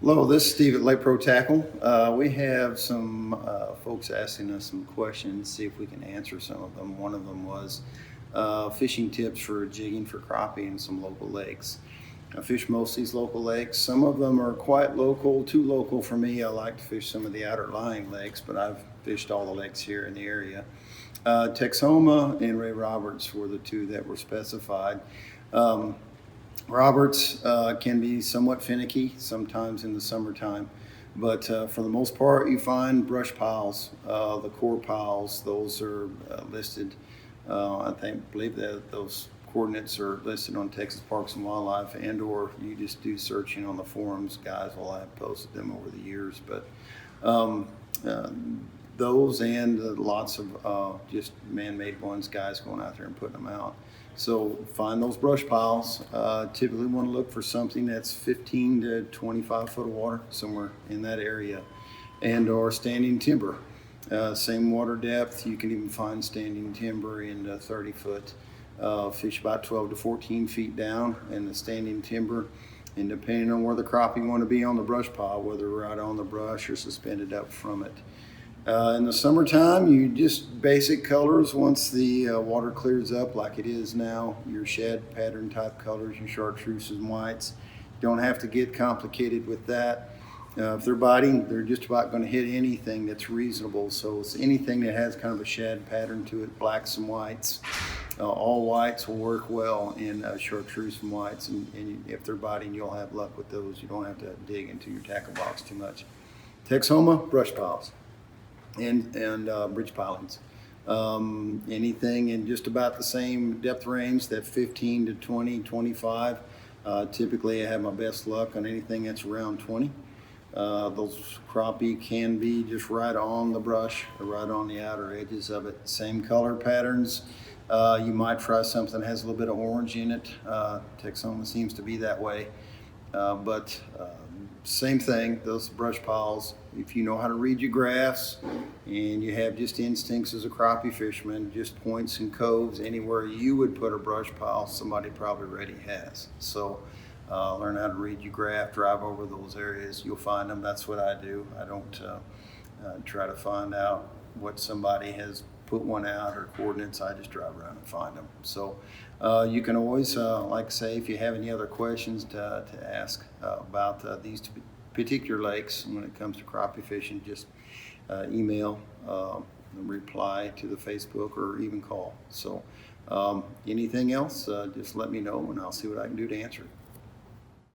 Hello, this is Steve at Lake Pro Tackle. We have some folks asking us some questions, see if we can answer some of them. One of them was fishing tips for jigging for crappie in some local lakes. I fish most of these local lakes. Some of them are quite local, too local for me. I like to fish some of the outer lying lakes, but I've fished all the lakes here in the area. Texoma and Ray Roberts were the two that were specified. Um, Roberts can be somewhat finicky sometimes in the summertime, but for the most part, you find brush piles, the core piles. Those are listed. Believe that those coordinates are listed on Texas Parks and Wildlife, and/or you just do searching on the forums. Guys will have posted them over the years, but um, uh, those and lots of just man-made ones, guys going out there and putting them out. So find those brush piles. Typically want to look for something that's 15 to 25 foot of water, somewhere in that area, and or standing timber. Same water depth. You can even find standing timber in 30 foot. Fish about 12 to 14 feet down in the standing timber. And depending on where the crappie want to be on the brush pile, whether right on the brush or suspended up from it. In the summertime, you just basic colors. Once the water clears up like it is now, your shed pattern type colors, your chartreuse and whites. Don't have to get complicated with that. If they're biting, they're just about going to hit anything that's reasonable. So it's anything that has kind of a shad pattern to it, blacks and whites. All whites will work well in chartreuse and whites, and if they're biting, you'll have luck with those. You don't have to dig into your tackle box too much. Texoma, brush piles and bridge pilings. Anything in just about the same depth range, that 15 to 20, 25. Typically I have my best luck on anything that's around 20. Those crappie can be just right on the brush or right on the outer edges of it. Same color patterns. You might try something that has a little bit of orange in it. Texoma seems to be that way. But same thing, those brush piles. If you know how to read your graphs and you have just instincts as a crappie fisherman, just points and coves, anywhere you would put a brush pile, somebody probably already has. So learn how to read your graph, drive over those areas, you'll find them. That's what I do. I don't try to find out what somebody has put one out or coordinates. I just drive around and find them. So you can always, like I say, if you have any other questions to ask about these particular lakes when it comes to crappie fishing, just email, reply to the Facebook, or even call. So anything else, just let me know and I'll see what I can do to answer it.